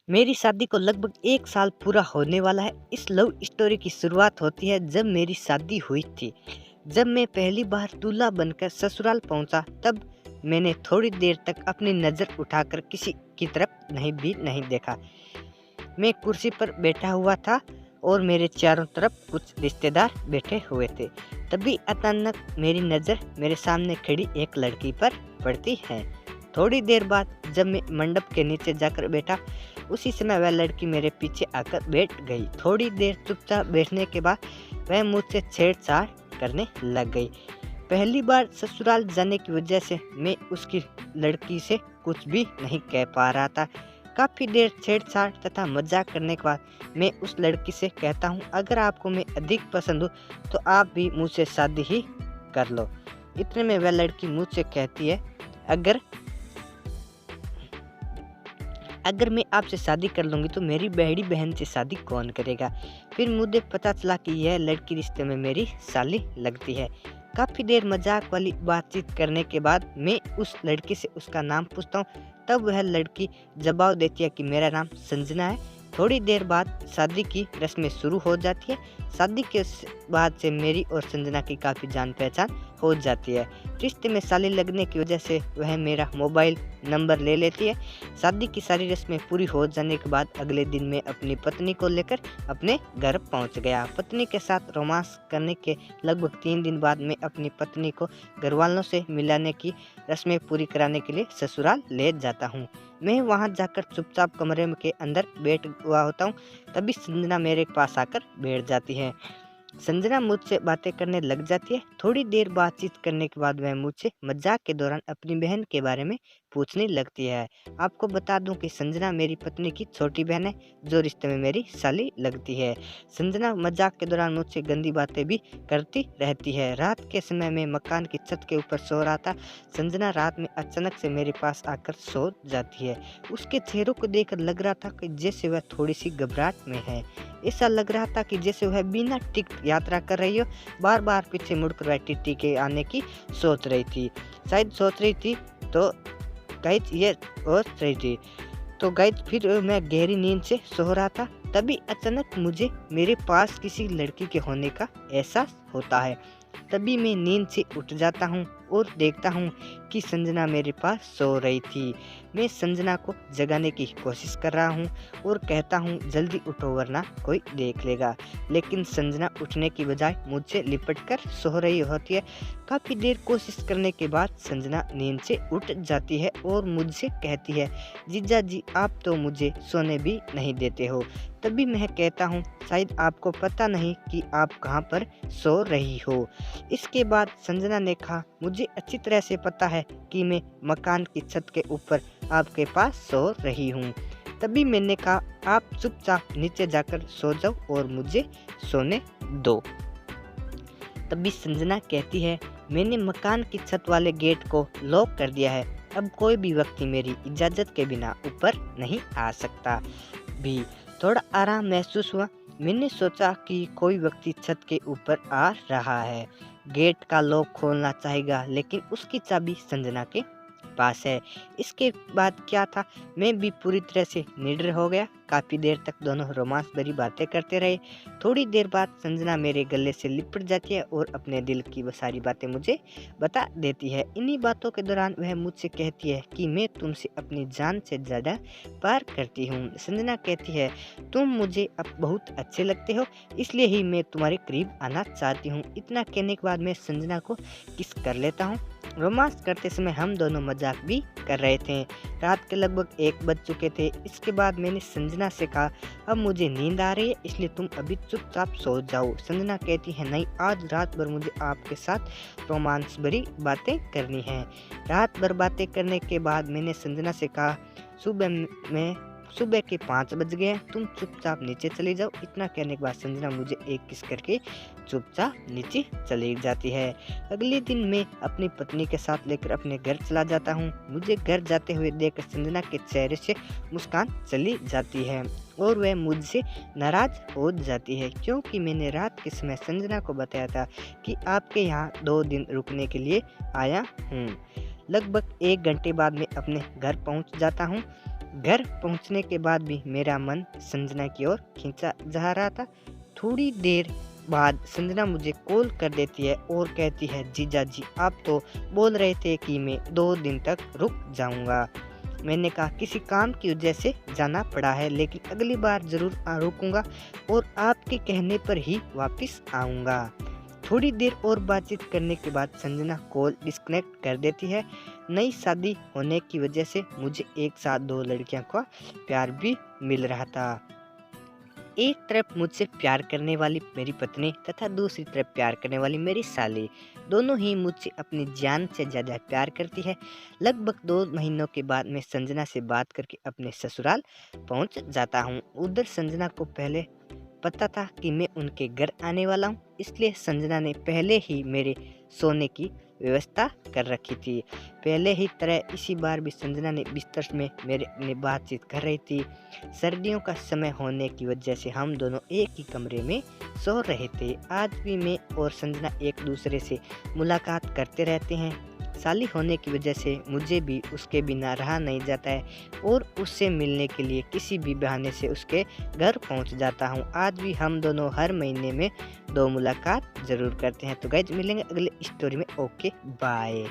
मेरी शादी को लगभग 1 साल पूरा होने वाला है। इस लव स्टोरी की शुरुआत होती है जब मेरी शादी हुई थी। जब मैं पहली बार दूल्हा बनकर ससुराल पहुंचा, तब मैंने थोड़ी देर तक अपनी नज़र उठाकर किसी की तरफ नहीं देखा। मैं कुर्सी पर बैठा हुआ था और मेरे चारों तरफ कुछ रिश्तेदार बैठे हुए थे। तभी अचानक मेरी नज़र मेरे सामने खड़ी एक लड़की पर पड़ती है। थोड़ी देर बाद जब मैं मंडप के नीचे जाकर बैठा, उसी समय वह लड़की मेरे पीछे आकर बैठ गई। थोड़ी देर चुपचाप बैठने के बाद वह मुझसे छेड़छाड़ करने लग गई। पहली बार ससुराल जाने की वजह से मैं उसकी लड़की से कुछ भी नहीं कह पा रहा था। काफ़ी देर छेड़छाड़ तथा मजाक करने के बाद मैं उस लड़की से कहता हूँ, अगर आपको मैं अधिक पसंद हूँ तो आप भी मुझसे शादी ही कर लो। इतने में वह लड़की मुझसे कहती है, अगर अगर मैं आपसे शादी कर लूँगी तो मेरी बड़ी बहन से शादी कौन करेगा। फिर मुझे पता चला कि यह लड़की रिश्ते में मेरी साली लगती है। काफ़ी देर मजाक वाली बातचीत करने के बाद मैं उस लड़की से उसका नाम पूछता हूँ। तब वह लड़की जवाब देती है कि मेरा नाम संजना है। थोड़ी देर बाद शादी की रस्में शुरू हो जाती है। शादी के बाद से मेरी और संजना की काफ़ी जान पहचान हो जाती है। रिश्ते में साली लगने की वजह से वह मेरा मोबाइल नंबर ले लेती है। शादी की सारी रस्में पूरी हो जाने के बाद अगले दिन मैं अपनी पत्नी को लेकर अपने घर पहुंच गया। पत्नी के साथ रोमांस करने के लगभग 3 दिन बाद मैं अपनी पत्नी को घरवालों से मिलाने की रस्में पूरी कराने के लिए ससुराल ले जाता हूँ। मैं वहां जाकर चुपचाप कमरे के अंदर बैठ हुआ होता हूँ। तभी संजना मेरे पास आकर बैठ जाती है। संजना मुझसे बातें करने लग जाती है। थोड़ी देर बातचीत करने के बाद वह मुझसे मजाक के दौरान अपनी बहन के बारे में पूछने लगती है। आपको बता दूं कि संजना मेरी पत्नी की छोटी बहन है, जो रिश्ते में मेरी साली लगती है। संजना मजाक के दौरान मुझसे गंदी बातें भी करती रहती है। रात के समय में मकान की छत के ऊपर सो रहा था। संजना रात में अचानक से मेरे पास आकर सो जाती है। उसके चेहरों को देखकर लग रहा था कि जैसे वह थोड़ी सी घबराहट में है। ऐसा लग रहा था कि जैसे वह बिना टिकट यात्रा कर रही हो। बार बार पीछे मुड़कर वह टीटी के आने की सोच रही थी। शायद सोच रही थी तो गाइस ये सोच रही थी तो गाइस फिर मैं गहरी नींद से सो रहा था। तभी अचानक मुझे मेरे पास किसी लड़की के होने का एहसास होता है। तभी मैं नींद से उठ जाता हूँ और देखता हूँ कि संजना मेरे पास सो रही थी। मैं संजना को जगाने की कोशिश कर रहा हूँ और कहता हूँ, जल्दी उठो वरना कोई देख लेगा। लेकिन संजना उठने की बजाय मुझसे लिपट कर सो रही होती है। काफ़ी देर कोशिश करने के बाद संजना नींद से उठ जाती है और मुझसे कहती है, जीजा जी आप तो मुझे सोने भी नहीं देते हो। तभी मैं कहता हूँ, शायद आपको पता नहीं कि आप कहाँ पर सो रही हो। इसके बाद संजना ने कहा, मुझे अच्छी तरह से पता है कि मैं मकान की छत के ऊपर आपके पास सो रही हूँ। तभी मैंने कहा, आप चुपचाप नीचे जाकर सो जाओ और मुझे सोने दो। तभी संजना कहती है, मैंने मकान की छत वाले गेट को लॉक कर दिया है। अब कोई भी व्यक्ति मेरी इजाज़त के बिना ऊपर नहीं आ सकता। भी थोड़ा आराम महसूस हुआ। मैंने सोचा कि कोई व्यक्ति छत के ऊपर आ रहा है। गेट का लॉक खोलना चाहेगा, लेकिन उसकी चाबी संजना के पास है। इसके बाद क्या था, मैं भी पूरी तरह से निडर हो गया। काफ़ी देर तक दोनों रोमांस भरी बातें करते रहे। थोड़ी देर बाद संजना मेरे गले से लिपट जाती है और अपने दिल की वो सारी बातें मुझे बता देती है। इन्हीं बातों के दौरान वह मुझसे कहती है कि मैं तुमसे अपनी जान से ज़्यादा प्यार करती हूँ। संजना कहती है, तुम मुझे अब बहुत अच्छे लगते हो, इसलिए ही मैं तुम्हारे करीब आना चाहती हूँ। इतना कहने के बाद मैं संजना को किस कर लेता हूँ। रोमांस करते समय हम दोनों मजाक भी कर रहे थे। रात के लगभग 1 बज चुके थे। इसके बाद मैंने संजना से कहा, अब मुझे नींद आ रही है, इसलिए तुम अभी चुपचाप सो जाओ। संजना कहती है, नहीं, आज रात भर मुझे आपके साथ रोमांस भरी बातें करनी है। रात भर बातें करने के बाद मैंने संजना से कहा, सुबह के 5 बज गए हैं, तुम चुपचाप नीचे चली जाओ। इतना कहने के बाद संजना मुझे एक किस करके चुपचाप नीचे चली जाती है। अगले दिन मैं अपनी पत्नी के साथ लेकर अपने घर चला जाता हूँ। मुझे घर जाते हुए देखकर संजना के चेहरे से मुस्कान चली जाती है और वह मुझसे नाराज हो जाती है, क्योंकि मैंने रात के समय संजना को बताया था कि आपके यहाँ 2 दिन रुकने के लिए आया हूँ। लगभग 1 घंटे बाद मैं अपने घर पहुँच जाता हूँ। घर पहुंचने के बाद भी मेरा मन संजना की ओर खींचा जा रहा था। थोड़ी देर बाद संजना मुझे कॉल कर देती है और कहती है, जीजा जी आप तो बोल रहे थे कि मैं 2 दिन तक रुक जाऊंगा। मैंने कहा किसी काम की वजह से जाना पड़ा है, लेकिन अगली बार ज़रूर रुकूंगा और आपके कहने पर ही वापस आऊँगा। थोड़ी देर और बातचीत करने के बाद संजना कॉल डिस्कनेक्ट कर देती है। नई शादी होने की वजह से मुझे एक साथ 2 लड़कियों का प्यार भी मिल रहा था। एक तरफ मुझसे प्यार करने वाली मेरी पत्नी तथा दूसरी तरफ प्यार करने वाली मेरी साली, दोनों ही मुझसे अपनी जान से ज़्यादा प्यार करती है। लगभग 2 महीनों के बाद मैं संजना से बात करके अपने ससुराल पहुंच जाता हूं। उधर संजना को पहले पता था कि मैं उनके घर आने वाला हूं, इसलिए संजना ने पहले ही मेरे सोने की व्यवस्था कर रखी थी। पहले ही तरह इसी बार भी संजना ने बिस्तर में मेरे बातचीत कर रही थी। सर्दियों का समय होने की वजह से हम दोनों एक ही कमरे में सो रहे थे। आज भी मैं और संजना एक दूसरे से मुलाकात करते रहते हैं। साली होने की वजह से मुझे भी उसके बिना रहा नहीं जाता है और उससे मिलने के लिए किसी भी बहाने से उसके घर पहुंच जाता हूं। आज भी हम दोनों हर महीने में 2 मुलाकात ज़रूर करते हैं। तो गाइज मिलेंगे अगले स्टोरी में। Okay bye.